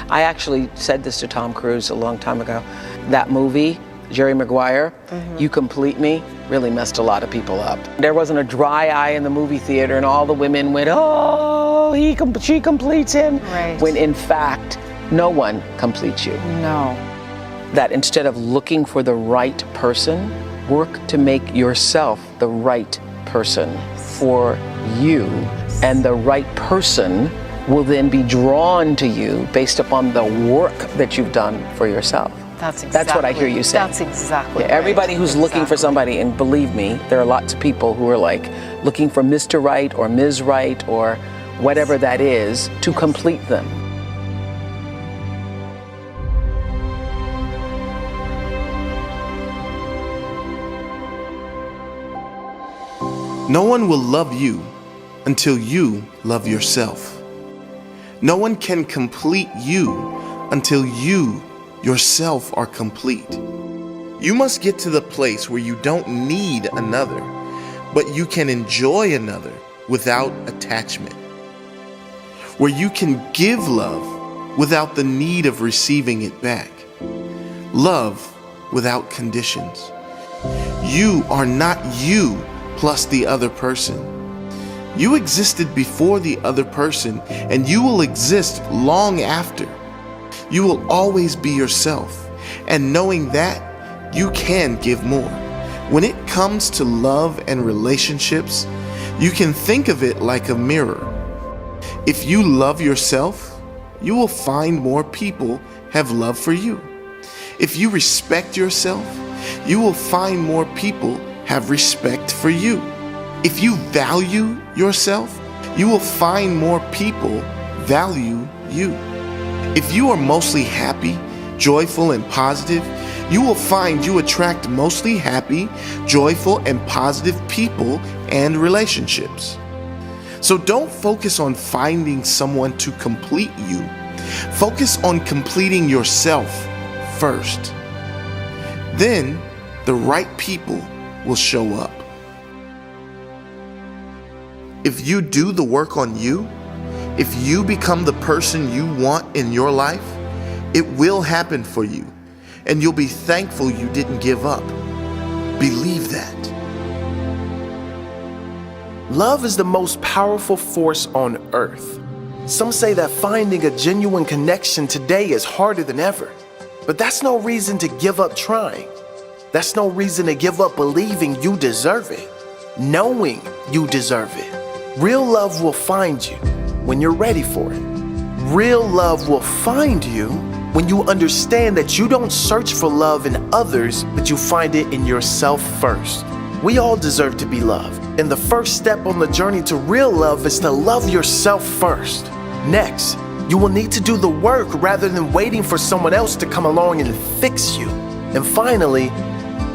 I actually said this to Tom Cruise a long time ago. That movie, Jerry Maguire, You Complete Me, really messed a lot of people up. There wasn't a dry eye in the movie theater and all the women went, oh, she completes him. Right. When in fact, no one completes you. No. That instead of looking for the right person, work to make yourself the right person for you, and the right person will then be drawn to you based upon the work that you've done for yourself. That's what I hear you saying. That's exactly right. Everybody who's looking for somebody, and believe me, there are lots of people who are like looking for Mr. Right or Ms. Right or whatever that is to complete them. No one will love you until you love yourself. No one can complete you until you yourself are complete. You must get to the place where you don't need another, but you can enjoy another without attachment. Where you can give love without the need of receiving it back. Love without conditions. You are not you plus the other person. You existed before the other person, and you will exist long after. You will always be yourself, and knowing that, you can give more. When it comes to love and relationships, you can think of it like a mirror. If you love yourself, you will find more people have love for you. If you respect yourself, you will find more people have respect for you. If you value yourself, you will find more people value you. If you are mostly happy, joyful, and positive, you will find you attract mostly happy, joyful, and positive people and relationships. So don't focus on finding someone to complete you. Focus on completing yourself first. Then the right people will show up. If you do the work on you, if you become the person you want in your life, it will happen for you, and you'll be thankful you didn't give up. Believe that. Love is the most powerful force on earth. Some say that finding a genuine connection today is harder than ever, but that's no reason to give up trying. That's no reason to give up believing you deserve it, knowing you deserve it. Real love will find you when you're ready for it. Real love will find you when you understand that you don't search for love in others, but you find it in yourself first. We all deserve to be loved, and the first step on the journey to real love is to love yourself first. Next, you will need to do the work rather than waiting for someone else to come along and fix you. And finally,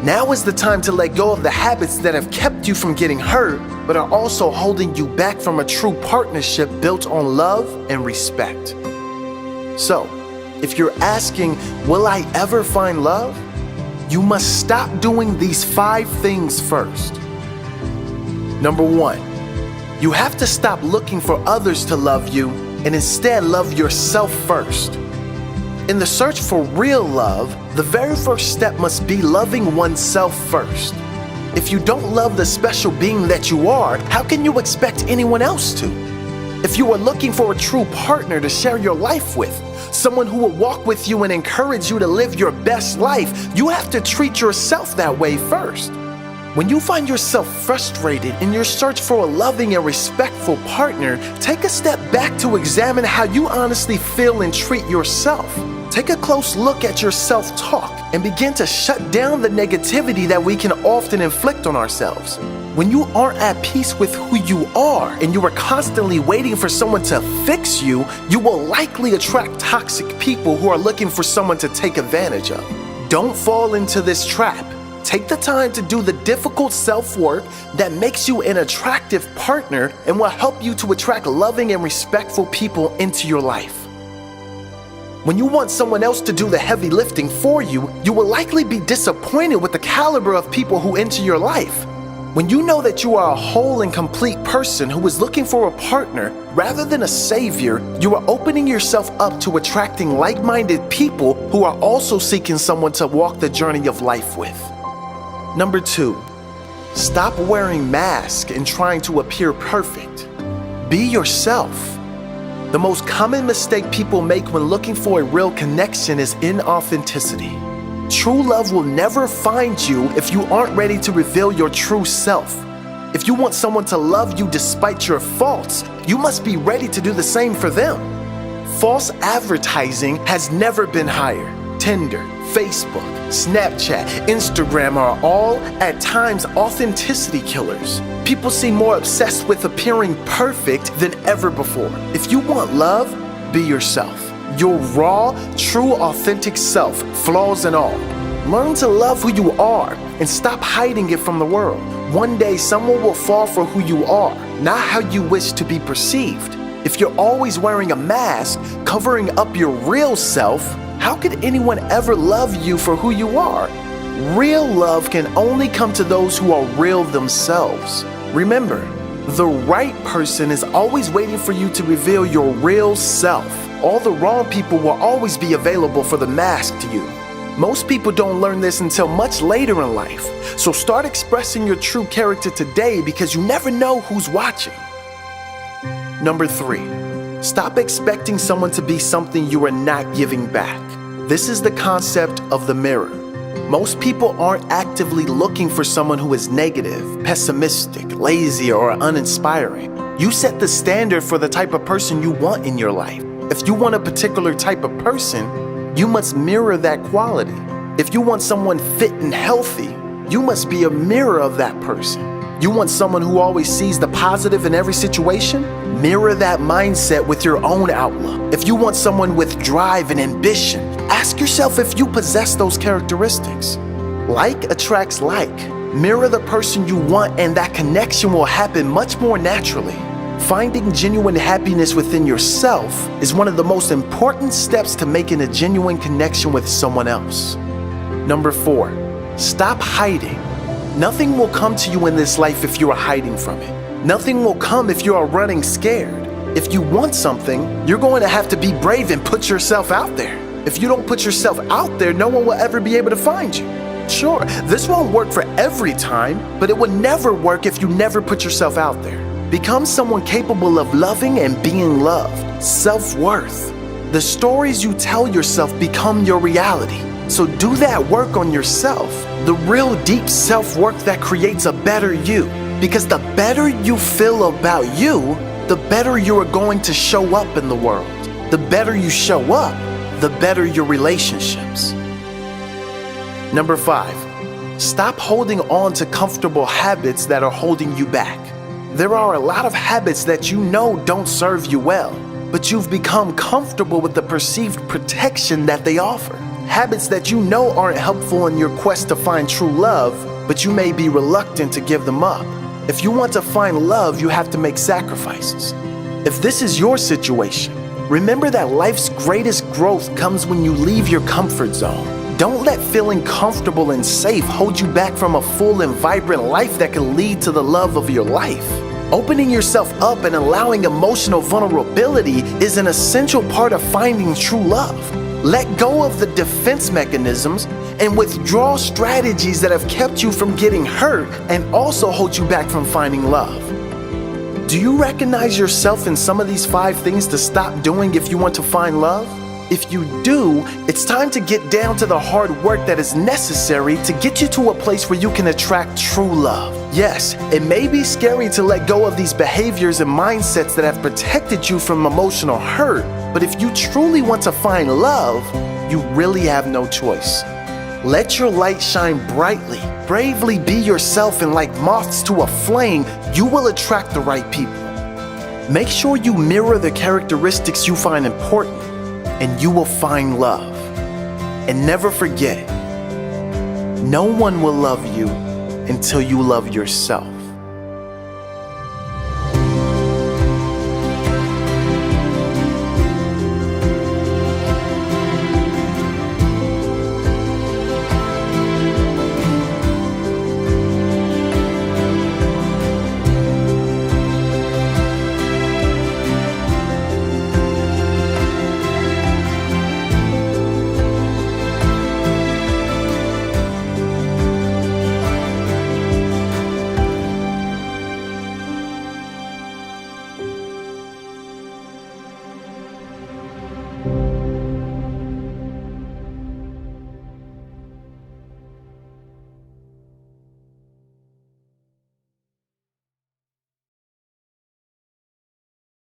now is the time to let go of the habits that have kept you from getting hurt, but are also holding you back from a true partnership built on love and respect. So, if you're asking, will I ever find love? You must stop doing these 5 things first. Number 1, you have to stop looking for others to love you and instead love yourself first. In the search for real love, the very first step must be loving oneself first. If you don't love the special being that you are, how can you expect anyone else to? If you are looking for a true partner to share your life with, someone who will walk with you and encourage you to live your best life, you have to treat yourself that way first. When you find yourself frustrated in your search for a loving and respectful partner, take a step back to examine how you honestly feel and treat yourself. Take a close look at your self-talk and begin to shut down the negativity that we can often inflict on ourselves. When you aren't at peace with who you are and you are constantly waiting for someone to fix you, you will likely attract toxic people who are looking for someone to take advantage of. Don't fall into this trap. Take the time to do the difficult self-work that makes you an attractive partner and will help you to attract loving and respectful people into your life. When you want someone else to do the heavy lifting for you, you will likely be disappointed with the caliber of people who enter your life. When you know that you are a whole and complete person who is looking for a partner rather than a savior, you are opening yourself up to attracting like-minded people who are also seeking someone to walk the journey of life with. Number 2, stop wearing masks and trying to appear perfect. Be yourself. The most common mistake people make when looking for a real connection is inauthenticity. True love will never find you if you aren't ready to reveal your true self. If you want someone to love you despite your faults, you must be ready to do the same for them. False advertising has never been higher. Tinder, Facebook, Snapchat, Instagram are all, at times, authenticity killers. People seem more obsessed with appearing perfect than ever before. If you want love, be yourself. Your raw, true, authentic self, flaws and all. Learn to love who you are and stop hiding it from the world. One day, someone will fall for who you are, not how you wish to be perceived. If you're always wearing a mask, covering up your real self, how could anyone ever love you for who you are? Real love can only come to those who are real themselves. Remember, the right person is always waiting for you to reveal your real self. All the wrong people will always be available for the mask to you. Most people don't learn this until much later in life. So start expressing your true character today because you never know who's watching. Number 3, stop expecting someone to be something you are not giving back. This is the concept of the mirror. Most people aren't actively looking for someone who is negative, pessimistic, lazy, or uninspiring. You set the standard for the type of person you want in your life. If you want a particular type of person, you must mirror that quality. If you want someone fit and healthy, you must be a mirror of that person. You want someone who always sees the positive in every situation? Mirror that mindset with your own outlook. If you want someone with drive and ambition, ask yourself if you possess those characteristics. Like attracts like. Mirror the person you want and that connection will happen much more naturally. Finding genuine happiness within yourself is one of the most important steps to making a genuine connection with someone else. Number 4, stop hiding. Nothing will come to you in this life if you are hiding from it. Nothing will come if you are running scared. If you want something, you're going to have to be brave and put yourself out there. If you don't put yourself out there, no one will ever be able to find you. Sure, this won't work for every time, but it will never work if you never put yourself out there. Become someone capable of loving and being loved. Self-worth. The stories you tell yourself become your reality. So do that work on yourself. The real deep self-work that creates a better you. Because the better you feel about you, the better you are going to show up in the world. The better you show up, the better your relationships. Number 5, stop holding on to comfortable habits that are holding you back. There are a lot of habits that you know don't serve you well, but you've become comfortable with the perceived protection that they offer. Habits that you know aren't helpful in your quest to find true love, but you may be reluctant to give them up. If you want to find love, you have to make sacrifices. If this is your situation, remember that life's greatest growth comes when you leave your comfort zone. Don't let feeling comfortable and safe hold you back from a full and vibrant life that can lead to the love of your life. Opening yourself up and allowing emotional vulnerability is an essential part of finding true love. Let go of the defense mechanisms and withdraw strategies that have kept you from getting hurt and also hold you back from finding love. Do you recognize yourself in some of these 5 things to stop doing if you want to find love? If you do, it's time to get down to the hard work that is necessary to get you to a place where you can attract true love. Yes, it may be scary to let go of these behaviors and mindsets that have protected you from emotional hurt, but if you truly want to find love, you really have no choice. Let your light shine brightly. Bravely be yourself, and like moths to a flame, you will attract the right people. Make sure you mirror the characteristics you find important, and you will find love. And never forget, no one will love you until you love yourself.